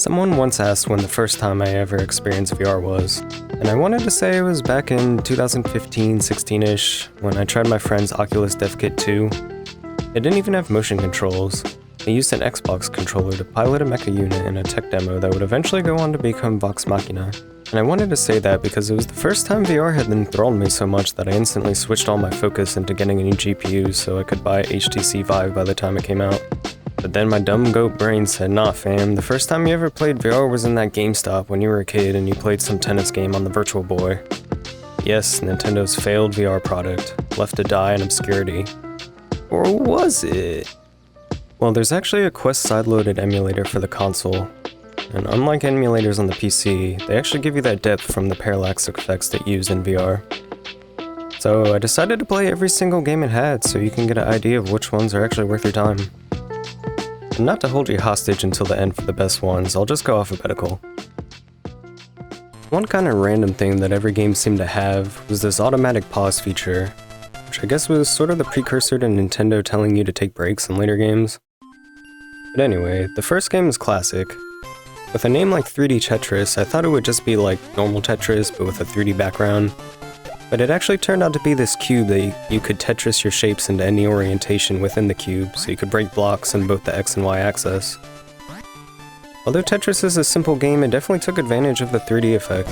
Someone once asked when the first time I ever experienced VR was, and I wanted to say it was back in 2015-16ish when I tried my friend's Oculus Dev Kit 2. It didn't even have motion controls. It used an Xbox controller to pilot a mecha unit in a tech demo that would eventually go on to become Vox Machina. And I wanted to say that because it was the first time VR had enthralled me so much that I instantly switched all my focus into getting a new GPU so I could buy HTC Vive by the time it came out. But then my dumb goat brain said, nah fam, the first time you ever played VR was in that GameStop when you were a kid and you played some tennis game on the Virtual Boy. Yes, Nintendo's failed VR product, left to die in obscurity. Or was it? Well, there's actually a Quest side-loaded emulator for the console, and unlike emulators on the PC, they actually give you that depth from the parallax effects that you use in VR. So I decided to play every single game it had so you can get an idea of which ones are actually worth your time. And not to hold you hostage until the end for the best ones, I'll just go alphabetical. One kind of random thing that every game seemed to have was this automatic pause feature, which I guess was sort of the precursor to Nintendo telling you to take breaks in later games. But anyway, the first game is classic. With a name like 3D Tetris, I thought it would just be like normal Tetris but with a 3D background. But it actually turned out to be this cube that you could Tetris your shapes into any orientation within the cube, so you could break blocks in both the X and Y axis. Although Tetris is a simple game, it definitely took advantage of the 3D effect.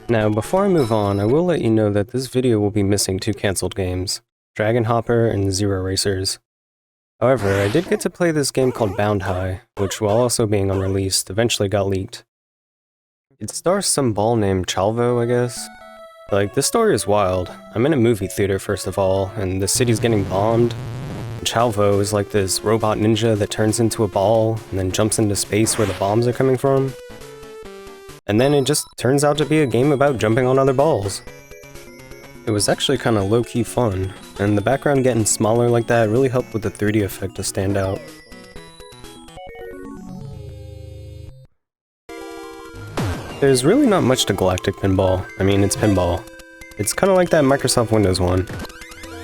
Now, before I move on, I will let you know that this video will be missing two cancelled games, Dragon Hopper and Zero Racers. However, I did get to play this game called Bound High, which while also being unreleased, eventually got leaked. It stars some ball named Chalvo, I guess. Like, this story is wild. I'm in a movie theater first of all, and the city's getting bombed. And Chalvo is like this robot ninja that turns into a ball, and then jumps into space where the bombs are coming from. And then it just turns out to be a game about jumping on other balls. It was actually kinda low-key fun, and the background getting smaller like that really helped with the 3D effect to stand out. There's really not much to Galactic Pinball. I mean, it's pinball. It's kinda like that Microsoft Windows one.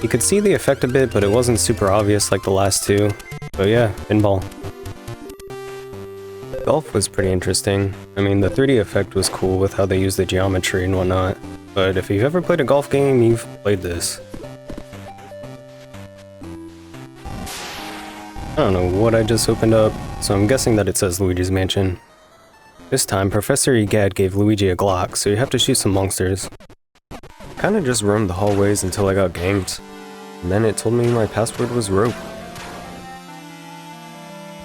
You could see the effect a bit, but it wasn't super obvious like the last two. But yeah, pinball. Golf was pretty interesting. I mean, the 3D effect was cool with how they used the geometry and whatnot. But if you've ever played a golf game, you've played this. I don't know what I just opened up, so I'm guessing that it says Luigi's Mansion. This time, Professor Egad gave Luigi a Glock, so you have to shoot some monsters. I kinda just roamed the hallways until I got ganked, and then it told me my password was rope.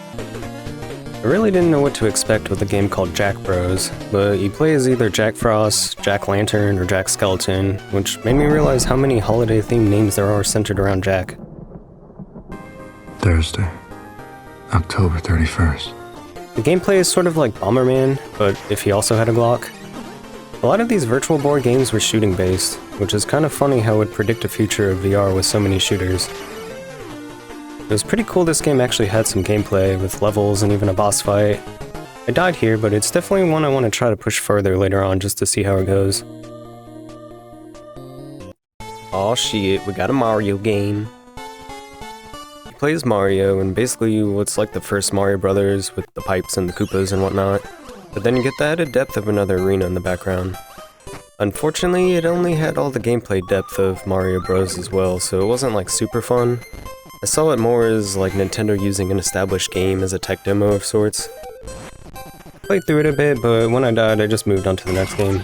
I really didn't know what to expect with a game called Jack Bros, but you play as either Jack Frost, Jack Lantern, or Jack Skeleton, which made me realize how many holiday-themed names there are centered around Jack. Thursday, October 31st. The gameplay is sort of like Bomberman, but if he also had a Glock. A lot of these virtual board games were shooting based, which is kind of funny how it would predict a future of VR with so many shooters. It was pretty cool this game actually had some gameplay, with levels and even a boss fight. I died here, but it's definitely one I want to try to push further later on just to see how it goes. Aw shit, we got a Mario game. You play as Mario, and basically what's like the first Mario Brothers with the pipes and the Koopas and whatnot, but then you get the added depth of another arena in the background. Unfortunately, it only had all the gameplay depth of Mario Bros as well, so it wasn't like super fun. I saw it more as like Nintendo using an established game as a tech demo of sorts. I played through it a bit, but when I died I just moved on to the next game.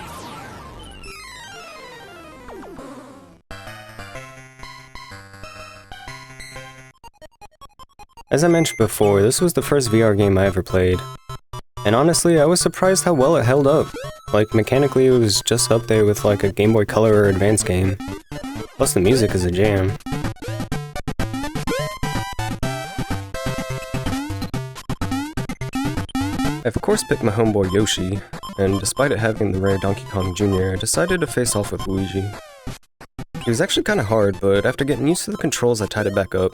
As I mentioned before, this was the first VR game I ever played. And honestly, I was surprised how well it held up. Like, mechanically it was just up there with like a Game Boy Color or Advance game. Plus the music is a jam. I of course picked my homeboy Yoshi, and despite it having the rare Donkey Kong Jr., I decided to face off with Luigi. It was actually kinda hard, but after getting used to the controls I tied it back up.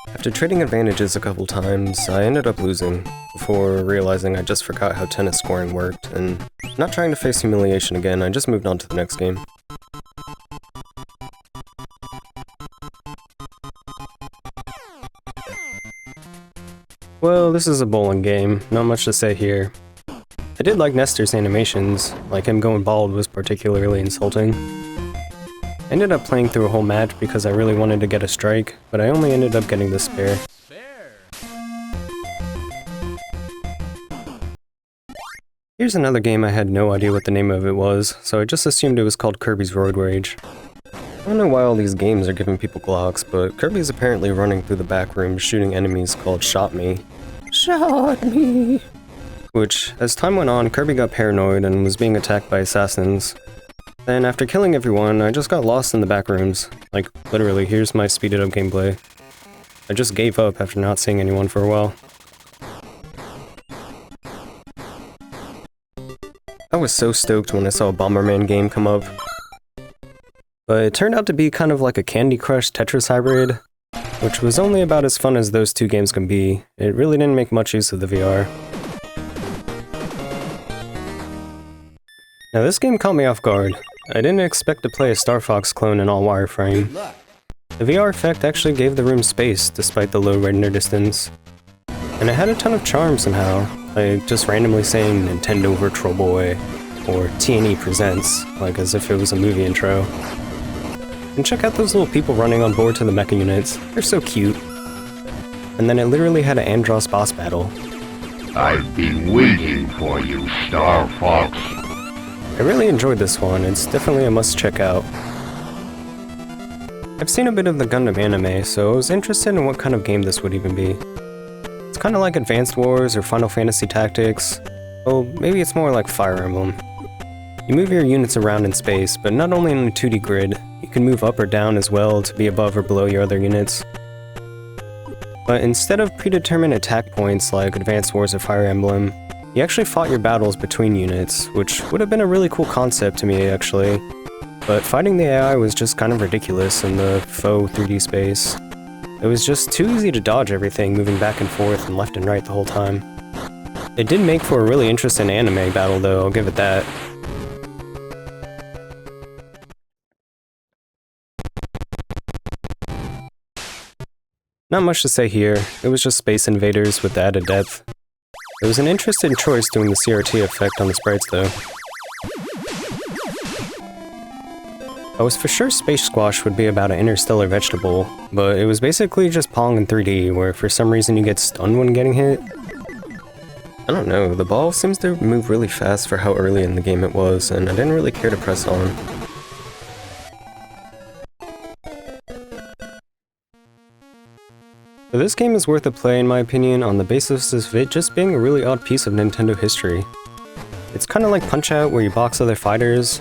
After trading advantages a couple times, I ended up losing, before realizing I just forgot how tennis scoring worked, and not trying to face humiliation again, I just moved on to the next game. Well, this is a bowling game, not much to say here. I did like Nestor's animations, like him going bald was particularly insulting. I ended up playing through a whole match because I really wanted to get a strike, but I only ended up getting the spare. Here's another game I had no idea what the name of it was, so I just assumed it was called Kirby's Road Rage. I don't know why all these games are giving people Glocks, but Kirby's apparently running through the back room shooting enemies called Shot Me. Shot Me! Which, as time went on, Kirby got paranoid and was being attacked by assassins. Then, after killing everyone, I just got lost in the back rooms. Like, literally, here's my speeded up gameplay. I just gave up after not seeing anyone for a while. I was so stoked when I saw a Bomberman game come up. But it turned out to be kind of like a Candy Crush Tetris hybrid, which was only about as fun as those two games can be. It really didn't make much use of the VR. Now this game caught me off guard. I didn't expect to play a Star Fox clone in all wireframe. The VR effect actually gave the room space despite the low render distance. And it had a ton of charm somehow, like just randomly saying Nintendo Virtual Boy, or T&E Presents, like as if it was a movie intro. And check out those little people running on board to the mecha units, they're so cute. And then it literally had an Andross boss battle. I've been waiting for you, Star Fox. I really enjoyed this one, it's definitely a must check out. I've seen a bit of the Gundam anime, so I was interested in what kind of game this would even be. It's kinda like Advanced Wars or Final Fantasy Tactics. Well, maybe it's more like Fire Emblem. You move your units around in space, but not only in a 2D grid, you can move up or down as well to be above or below your other units. But instead of predetermined attack points like Advanced Wars or Fire Emblem, you actually fought your battles between units, which would have been a really cool concept to me actually. But fighting the AI was just kind of ridiculous in the faux 3D space. It was just too easy to dodge everything moving back and forth and left and right the whole time. It did make for a really interesting anime battle though, I'll give it that. Not much to say here, it was just Space Invaders with the added depth. It was an interesting choice doing the CRT effect on the sprites though. I was for sure Space Squash would be about an interstellar vegetable, but it was basically just Pong in 3D where for some reason you get stunned when getting hit. I don't know, the ball seems to move really fast for how early in the game it was, and I didn't really care to press on. So this game is worth a play in my opinion on the basis of it just being a really odd piece of Nintendo history. It's kinda like Punch-Out where you box other fighters,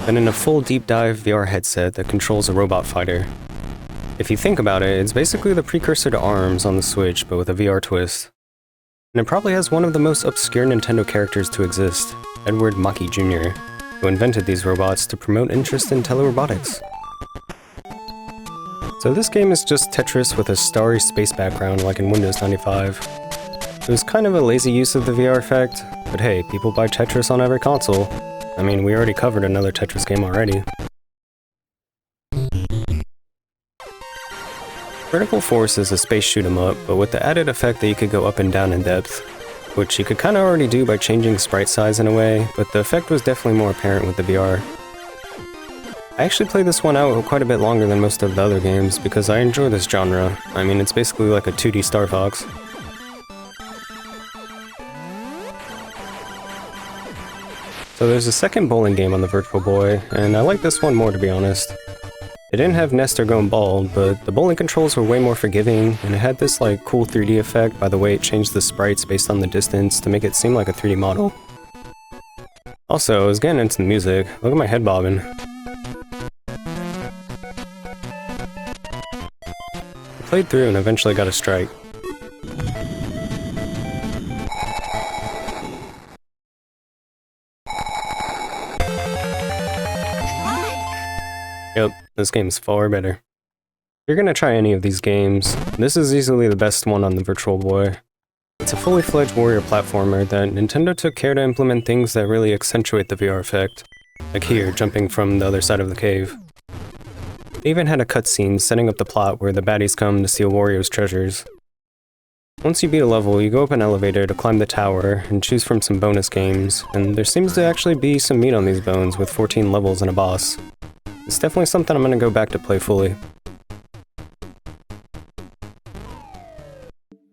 but in a full deep dive VR headset that controls a robot fighter. If you think about it, it's basically the precursor to ARMS on the Switch but with a VR twist. And it probably has one of the most obscure Nintendo characters to exist, Edward Maki Jr., who invented these robots to promote interest in telerobotics. So this game is just Tetris with a starry space background like in Windows 95. It was kind of a lazy use of the VR effect, but hey, people buy Tetris on every console. I mean, we already covered another Tetris game already. Vertical Force is a space shoot-'em-up, but with the added effect that you could go up and down in depth, which you could kinda already do by changing sprite size in a way, but the effect was definitely more apparent with the VR. I actually played this one out quite a bit longer than most of the other games because I enjoy this genre. I mean, it's basically like a 2D Star Fox. So there's a second bowling game on the Virtual Boy, and I like this one more to be honest. It didn't have Nestor going bald, but the bowling controls were way more forgiving, and it had this like cool 3D effect by the way it changed the sprites based on the distance to make it seem like a 3D model. Also, I was getting into the music. Look at my head bobbing. I played through and eventually got a strike. Yep, this game's far better. If you're gonna try any of these games, this is easily the best one on the Virtual Boy. It's a fully fledged warrior platformer that Nintendo took care to implement things that really accentuate the VR effect. Like here, jumping from the other side of the cave. They even had a cutscene setting up the plot where the baddies come to steal Wario's treasures. Once you beat a level, you go up an elevator to climb the tower and choose from some bonus games, and there seems to actually be some meat on these bones with 14 levels and a boss. It's definitely something I'm gonna go back to play fully.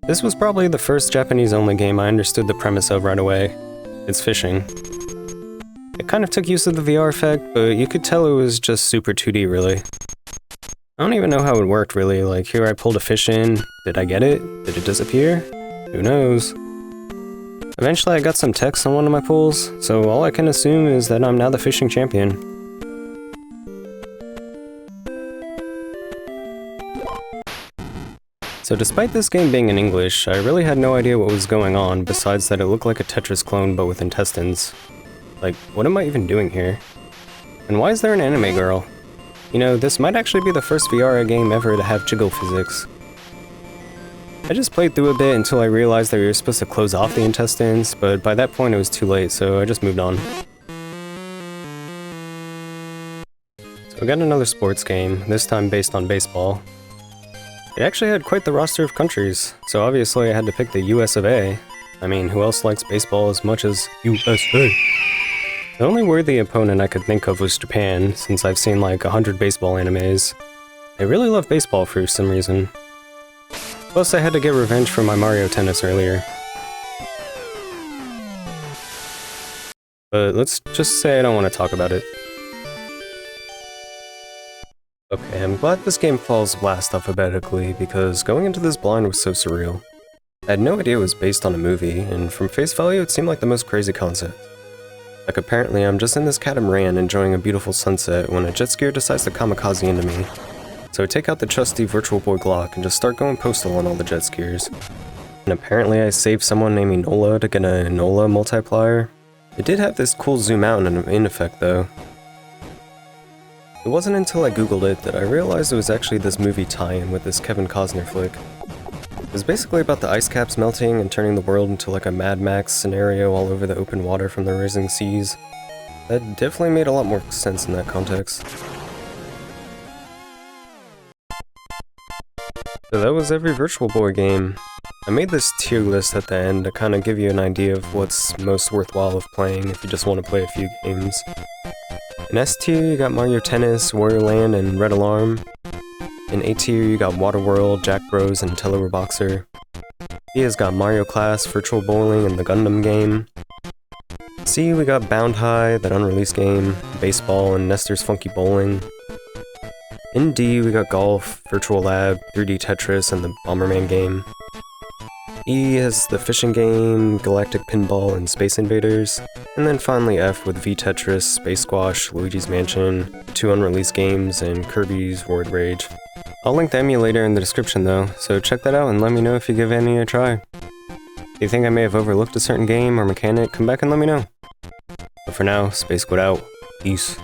This was probably the first Japanese-only game I understood the premise of right away. It's fishing. It kind of took use of the VR effect, but you could tell it was just super 2D really. I don't even know how it worked really, like here I pulled a fish in, did I get it? Did it disappear? Who knows? Eventually I got some text on one of my pulls, so all I can assume is that I'm now the fishing champion. So despite this game being in English, I really had no idea what was going on besides that it looked like a Tetris clone but with intestines. Like, what am I even doing here? And why is there an anime girl? You know, this might actually be the first VR game ever to have jiggle physics. I just played through a bit until I realized that you were supposed to close off the intestines, but by that point it was too late, so I just moved on. So we got another sports game, this time based on baseball. It actually had quite the roster of countries, so obviously I had to pick the US of A. I mean, who else likes baseball as much as USA? The only worthy opponent I could think of was Japan, since I've seen like 100 baseball animes. They really love baseball for some reason. Plus I had to get revenge for my Mario Tennis earlier. But let's just say I don't want to talk about it. Okay, I'm glad this game falls last alphabetically, because going into this blind was so surreal. I had no idea it was based on a movie, and from face value it seemed like the most crazy concept. Like apparently I'm just in this catamaran enjoying a beautiful sunset when a jet skier decides to kamikaze into me. So I take out the trusty Virtual Boy Glock and just start going postal on all the jet skiers. And apparently I saved someone named Enola to get a Enola multiplier. It did have this cool zoom out and in effect though. It wasn't until I googled it that I realized it was actually this movie tie-in with this Kevin Costner flick. It was basically about the ice caps melting and turning the world into like a Mad Max scenario all over the open water from the rising seas. That definitely made a lot more sense in that context. So that was every Virtual Boy game. I made this tier list at the end to kind of give you an idea of what's most worthwhile of playing if you just want to play a few games. In S tier you got Mario Tennis, Wario Land, and Red Alarm. In A tier, you got Waterworld, Jack Bros, and Teleroboxer. B has got Mario Class, Virtual Bowling, and the Gundam game. C, we got Bound High, that unreleased game, Baseball, and Nestor's Funky Bowling. In D, we got Golf, Virtual Lab, 3D Tetris, and the Bomberman game. E has the fishing game, Galactic Pinball, and Space Invaders. And then finally F with V-Tetris, Space Squash, Luigi's Mansion, 2 unreleased games, and Kirby's Roid Rage. I'll link the emulator in the description though, so check that out and let me know if you give any a try. If you think I may have overlooked a certain game or mechanic, come back and let me know. But for now, Space Squid out. Peace.